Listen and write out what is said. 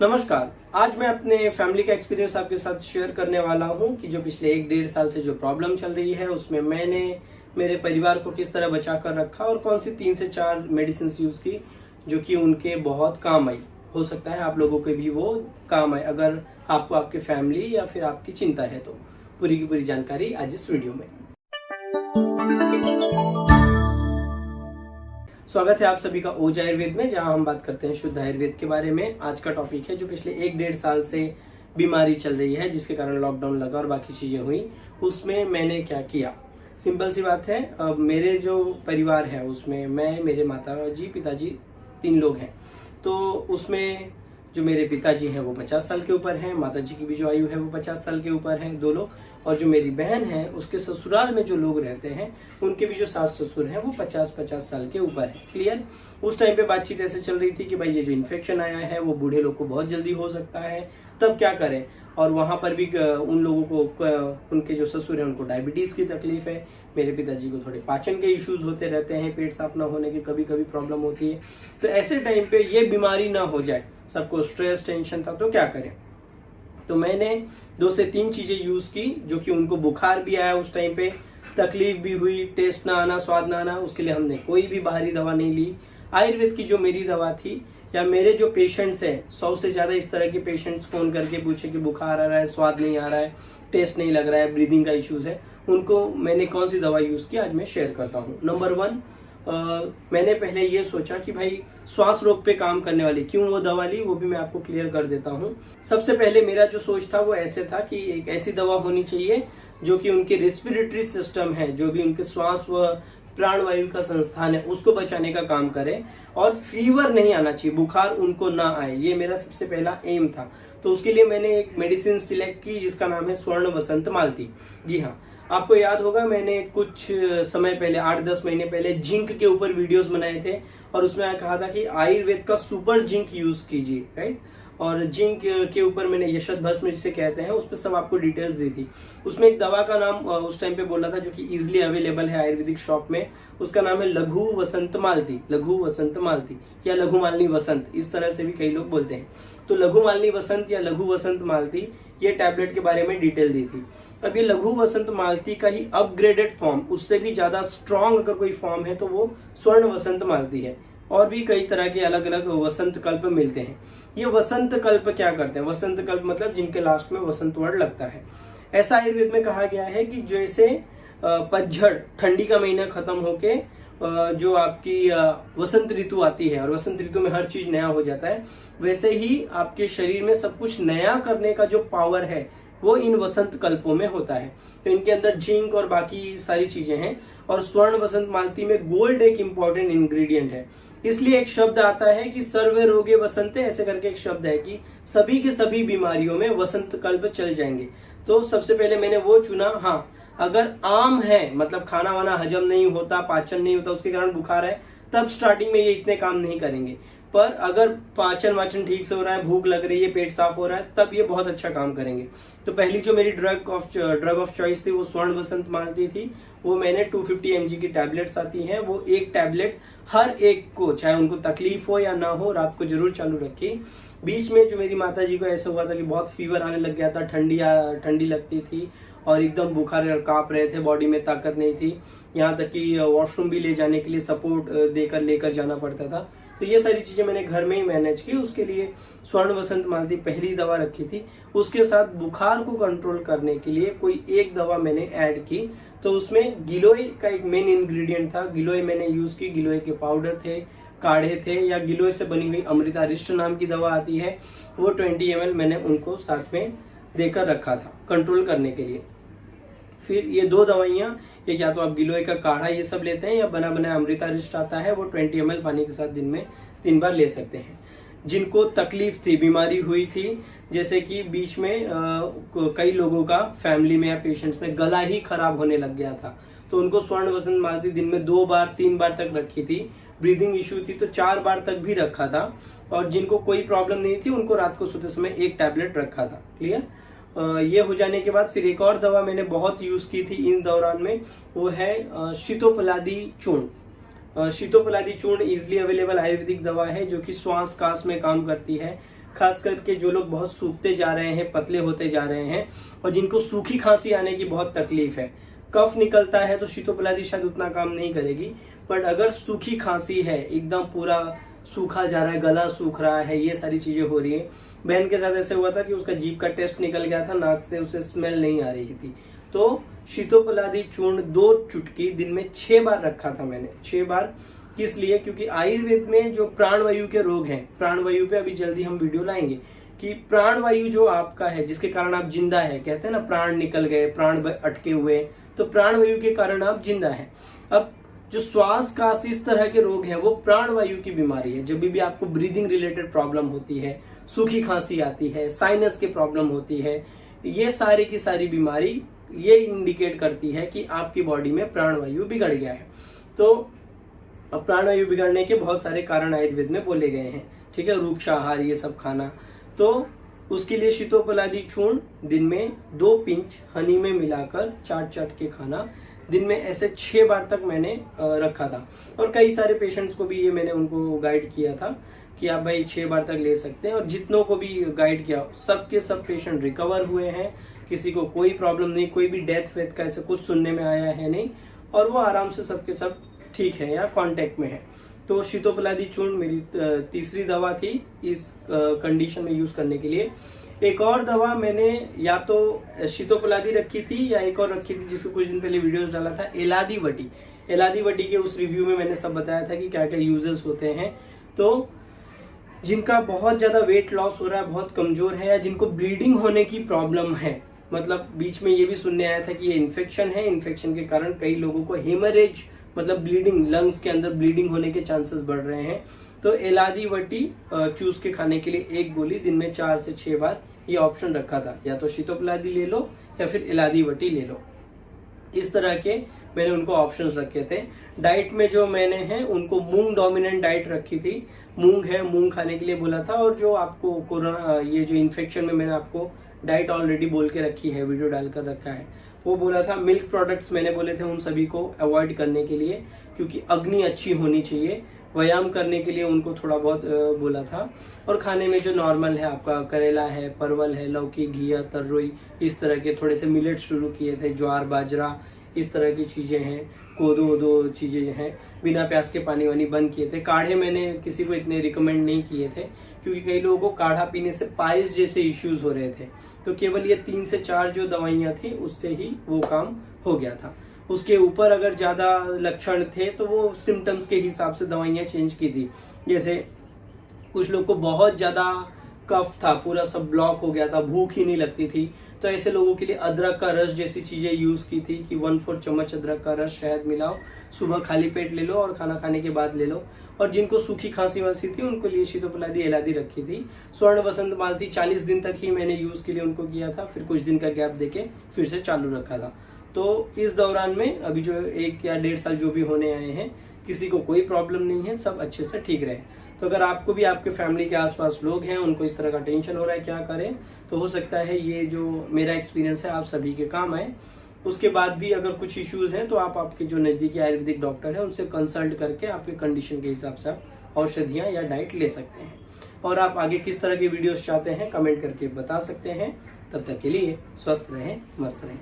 नमस्कार। आज मैं अपने फैमिली का एक्सपीरियंस आपके साथ शेयर करने वाला हूं कि जो पिछले 1-1.5 साल से जो प्रॉब्लम चल रही है उसमें मैंने मेरे परिवार को किस तरह बचा कर रखा और कौन सी 3 से 4 मेडिसिन यूज की जो कि उनके बहुत काम आई। हो सकता है आप लोगों के भी वो काम आए अगर आपको आपके फैमिली या फिर आपकी चिंता है तो। पूरी की पूरी जानकारी आज इस वीडियो में। स्वागत है आप सभी का ओज आयुर्वेद में, जहां हम बात करते हैं शुद्ध आयुर्वेद के बारे में। आज का टॉपिक है जो पिछले 1-1.5 साल से बीमारी चल रही है, जिसके कारण लॉकडाउन लगा और बाकी चीजें हुई। उसमें मैंने क्या किया, सिंपल सी बात है। मेरे जो परिवार है उसमें मैं, मेरे माता जी, पिताजी 3 लोग हैं। तो उसमें जो मेरे पिताजी हैं वो 50 साल के ऊपर हैं, माता जी की भी जो आयु है वो 50 साल के ऊपर है, 2 लोग। और जो मेरी बहन है उसके ससुराल में जो लोग रहते हैं उनके भी जो सास ससुर हैं वो 50-50 साल के ऊपर है। क्लियर। उस टाइम पे बातचीत ऐसे चल रही थी कि भाई ये जो इन्फेक्शन आया है वो बूढ़े लोग को बहुत जल्दी हो सकता है, तब क्या करें। और वहां पर भी उन लोगों को, उनके जो ससुर है उनको डायबिटीज की तकलीफ है, मेरे पिताजी को थोड़े पाचन के इश्यूज होते रहते हैं, पेट साफ ना होने की कभी कभी प्रॉब्लम होती है। तो ऐसे टाइम पे ये बीमारी ना हो जाए, सबको स्ट्रेस टेंशन था, तो क्या करें। तो मैंने 2 से 3 चीजें यूज की जो कि उनको बुखार भी आया उस टाइम पे, तकलीफ भी हुई, टेस्ट ना आना, स्वाद ना आना, उसके लिए हमने कोई भी बाहरी दवा नहीं ली। आयुर्वेद की जो मेरी दवा थी, या मेरे जो पेशेंट्स हैं 100 से ज्यादा इस तरह के पेशेंट्स फोन करके पूछे कि बुखार आ रहा है, स्वाद नहीं आ रहा है, टेस्ट नहीं लग रहा है, ब्रीदिंग का इश्यूज है, उनको मैंने कौन सी दवा यूज की आज मैं शेयर करता हूँ। नंबर 1, मैंने पहले ये सोचा कि भाई श्वास रोग पे काम करने वाली क्यों वो दवा ली, वो भी मैं आपको क्लियर कर देता हूँ। सबसे पहले मेरा जो सोच था वो ऐसे था कि एक ऐसी दवा होनी चाहिए जो कि उनके रेस्पिरेटरी सिस्टम है, जो भी उनके श्वास व प्राणवायु का संस्थान है, उसको बचाने का काम करे, और फीवर नहीं आना चाहिए, बुखार उनको ना आए। ये मेरा सबसे पहला एम था। तो उसके लिए मैंने एक मेडिसिन सिलेक्ट की जिसका नाम है स्वर्ण वसंत मालती। जी हाँ, आपको याद होगा मैंने कुछ समय पहले, 8-10 महीने पहले जिंक के ऊपर वीडियोस बनाए थे और उसमें कहा था कि आयुर्वेद का सुपर जिंक यूज कीजिए, राइट। और जिंक के ऊपर मैंने यशत भस्म जिसे कहते हैं उस पर सब आपको डिटेल्स दी थी। उसमें एक दवा का नाम उस टाइम पे बोला था जो कि इजिली अवेलेबल है आयुर्वेदिक शॉप में, उसका नाम है लघु वसंत मालती, लघु वसंत मालती या लघु मालिनी वसंत, इस तरह से भी कई लोग बोलते हैं। तो लघु मालिनी वसंत या लघु वसंत मालती, ये टैबलेट के बारे में डिटेल दी थी। अब ये लघु वसंत मालती का ही अपग्रेडेड फॉर्म, उससे भी ज्यादा स्ट्रॉन्ग अगर कोई फॉर्म है तो वो स्वर्ण वसंत मालती है। और भी कई तरह के अलग अलग वसंत कल्प मिलते हैं। ये वसंत कल्प क्या करते हैं, वसंत कल्प मतलब जिनके लास्ट में वसंत वर्ड लगता है। ऐसा आयुर्वेद में कहा गया है कि जैसे पतझड़, ठंडी का महीना खत्म होके जो आपकी वसंत ऋतु आती है और वसंत ऋतु में हर चीज नया हो जाता है, वैसे ही आपके शरीर में सब कुछ नया करने का जो पावर है वो इन वसंत कल्पों में होता है। तो इनके अंदर जिंक और बाकी सारी चीजें हैं। और स्वर्ण वसंत मालती में गोल्ड एक इंपॉर्टेंट इंग्रेडिएंट है। इसलिए एक शब्द आता है कि सर्वे रोगे वसंते, ऐसे करके एक शब्द है कि सभी के सभी बीमारियों में वसंत कल्प चल जाएंगे। तो सबसे पहले मैंने वो चुना। हाँ, अगर आम है, मतलब खाना वाना हजम नहीं होता, पाचन नहीं होता, उसके कारण बुखार है, तब स्टार्टिंग में ये इतने काम नहीं करेंगे। पर अगर पाचन वाचन ठीक से हो रहा है, भूख लग रही है, पेट साफ हो रहा है, तब ये बहुत अच्छा काम करेंगे। तो पहली जो मेरी ड्रग ऑफ चॉइस थी वो स्वर्ण वसंत मालती थी। वो मैंने 250 mg की टैबलेट्स आती हैं, वो एक टैबलेट हर एक को, चाहे उनको तकलीफ हो या ना हो, रात को जरूर चालू रखी। बीच में जो मेरी माता जी को ऐसा हुआ था कि बहुत फीवर आने लग गया था, ठंडी लगती थी और एकदम बुखार, कांप रहे थे, बॉडी में ताकत नहीं थी, यहाँ तक कि वॉशरूम भी ले जाने के लिए सपोर्ट देकर लेकर जाना पड़ता था। तो ये सारी चीजें मैंने घर में ही मैनेज की। उसके लिए स्वर्ण वसंत मालती पहली दवा रखी थी। उसके साथ बुखार को कंट्रोल करने के लिए कोई एक दवा मैंने ऐड की। तो उसमें गिलोय का एक मेन इंग्रेडिएंट था, गिलोय मैंने यूज की। गिलोय के पाउडर थे, काढ़े थे, या गिलोय से बनी हुई अमृता रिष्ट नाम की दवा आती है, वो 20 ml मैंने उनको साथ में देकर रखा था कंट्रोल करने के लिए। फिर ये 2 दवाइयां, एक या तो आप गिलोय का काढ़ा ये सब लेते हैं, या बना बनाया अमृता रिष्ट आता है, वो 20 ml पानी के साथ दिन में 3 बार ले सकते हैं। जिनको तकलीफ थी, बीमारी हुई थी, जैसे कि बीच में कई लोगों का फैमिली में या पेशेंट्स में गला ही खराब होने लग गया था, तो उनको स्वर्ण वसंत मालती दिन में 2 बार 3 बार तक रखी थी। ब्रीदिंग इश्यू थी तो 4 बार तक भी रखा था। और जिनको कोई प्रॉब्लम नहीं थी उनको रात को सोते समय 1 टैबलेट रखा था। क्लियर। ये हो जाने के बाद फिर एक और दवा मैंने बहुत यूज की थी इन दौरान में, वो है शीतोपलादी चूर्ण। शीतोपलादी चूर्ण इजिली अवेलेबल आयुर्वेदिक दवा है जो कि श्वास कास में काम करती है। खास करके जो लोग बहुत सूखते जा रहे हैं, पतले होते जा रहे हैं और जिनको सूखी खांसी आने की बहुत तकलीफ है, कफ निकलता है, तो शीतोपलादी शायद उतना काम नहीं करेगी। बट अगर सूखी खांसी है, एकदम पूरा सूखा जा रहा है, गला सूख रहा है, ये सारी चीजें हो रही है। बहन के साथ ऐसे हुआ था कि उसका जीभ का टेस्ट निकल गया था, नाक से उसे स्मेल नहीं आ रही थी। तो शीतोपलादी चूर्ण 2 चुटकी दिन में 6 बार रखा था मैंने। 6 बार किस लिए? क्योंकि आयुर्वेद में जो प्राणवायु के रोग हैं, प्राणवायु पे अभी जल्दी हम वीडियो लाएंगे कि प्राणवायु जो आपका है, जिसके कारण आप जिंदा है, कहते हैं ना प्राण निकल गए, प्राण अटके हुए, तो प्राणवायु के कारण आप जिंदा है। अब जो श्वास का इस तरह के रोग हैं, वो प्राणवायु की बीमारी है। जब भी आपको ब्रीदिंग रिलेटेड प्रॉब्लम होती है, सूखी खांसी आती है, साइनस की प्रॉब्लम होती है, ये सारी की सारी बीमारी ये इंडिकेट करती है कि आपकी बॉडी में प्राणवायु बिगड़ गया है। तो अब प्राणवायु बिगड़ने के बहुत सारे कारण आयुर्वेद में बोले गए हैं, ठीक है, रूक्ष आहार ये सब खाना। तो उसके लिए शीतोपलादी चूर्ण दिन में 2 पिंच हनी में मिलाकर चाट के खाना, दिन में ऐसे 6 बार तक मैंने रखा था। और कई सारे पेशेंट्स को भी ये मैंने उनको गाइड किया था कि आप भाई 6 बार तक ले सकते हैं। और जितनों को भी गाइड किया, सबके सब पेशेंट रिकवर हुए हैं, किसी को कोई प्रॉब्लम नहीं, कोई भी डेथ वेथ का ऐसे कुछ सुनने में आया है नहीं, और वो आराम से सबके सब ठीक है या कांटेक्ट में है। तो शीतोपलादी चूर्ण मेरी तीसरी दवा थी इस कंडीशन में यूज करने के लिए। एक और दवा मैंने या तो शीतोपलादी रखी थी या एक और रखी थी जिसको कुछ दिन पहले वीडियोस डाला था, एलादीवटी। एलादीवटी के उस रिव्यू में मैंने सब बताया था कि क्या क्या यूजेस होते हैं। तो जिनका बहुत ज्यादा वेट लॉस हो रहा है, बहुत कमजोर है, या जिनको ब्लीडिंग होने की प्रॉब्लम है, मतलब बीच में ये भी सुनने आया था कि ये इन्फेक्शन है, इन्फेक्शन के कारण कई लोगों को हेमरेज मतलब ब्लीडिंग, लंग्स के अंदर ब्लीडिंग होने के चांसेस बढ़ रहे हैं, तो एलादीवटी चूस के खाने के लिए 1 गोली दिन में 4 से 6 बार ये ऑप्शन रखा था। या तो शीतोपलादी ले लो या फिर एलादीवटी ले लो, इस तरह के मैंने उनको ऑप्शंस रखे थे। डाइट में जो मैंने है उनको मूंग डोमिनेंट डाइट रखी थी, मूंग है, मूंग खाने के लिए बोला था। और जो आपको कोरोना ये जो इन्फेक्शन में मैंने आपको डाइट ऑलरेडी बोल के रखी है, वीडियो डालकर रखा है, वो बोला था। मिल्क प्रोडक्ट्स मैंने बोले थे उन सभी को अवॉइड करने के लिए, क्योंकि अग्नि अच्छी होनी चाहिए। व्यायाम करने के लिए उनको थोड़ा बहुत बोला था। और खाने में जो नॉर्मल है आपका करेला है, परवल है, लौकी, घिया, तर्रोई, इस तरह के थोड़े से मिलेट शुरू किए थे, ज्वार, बाजरा, इस तरह की चीजें हैं, कोदो वोदो चीजें हैं। बिना प्याज के पानी वानी बंद किए थे। काढ़े मैंने किसी को इतने रिकमेंड नहीं किए थे, क्योंकि कई लोगों को काढ़ा पीने से पाइल्स जैसे इश्यूज हो रहे थे। तो केवल ये 3 से 4 जो दवाइयां थी उससे ही वो काम हो गया था। उसके ऊपर अगर ज्यादा लक्षण थे तो वो सिम्टम्स के हिसाब से दवाइयां चेंज की थी। जैसे कुछ लोग को बहुत ज्यादा कफ था, पूरा सब ब्लॉक हो गया था, भूख ही नहीं लगती थी, तो ऐसे लोगों के लिए अदरक का रस जैसी चीजें यूज की थी कि 1/4 चम्मच अदरक का रस शहद मिलाओ, सुबह खाली पेट ले लो और खाना खाने के बाद ले लो। और जिनको सूखी खांसी वांसी थी उनको लिए शीतोपलादी एलादी रखी थी। स्वर्ण बसंत मालती 40 दिन तक ही मैंने यूज के लिए उनको किया था, फिर कुछ दिन का गैप देके फिर से चालू रखा था। तो इस दौरान में अभी जो 1 या 1.5 साल जो भी होने आए हैं, किसी को कोई प्रॉब्लम नहीं है, सब अच्छे से ठीक रहे। तो अगर आपको भी आपके फैमिली के आसपास लोग हैं, उनको इस तरह का टेंशन हो रहा है क्या करें, तो हो सकता है ये जो मेरा एक्सपीरियंस है आप सभी के काम आए। उसके बाद भी अगर कुछ इश्यूज हैं तो आप आपके जो नजदीकी आयुर्वेदिक डॉक्टर है उनसे कंसल्ट करके आपके कंडीशन के हिसाब से आप औषधियां या डाइट ले सकते हैं। और आप आगे किस तरह के वीडियोस चाहते हैं कमेंट करके बता सकते हैं। तब तक के लिए स्वस्थ रहें, मस्त रहें।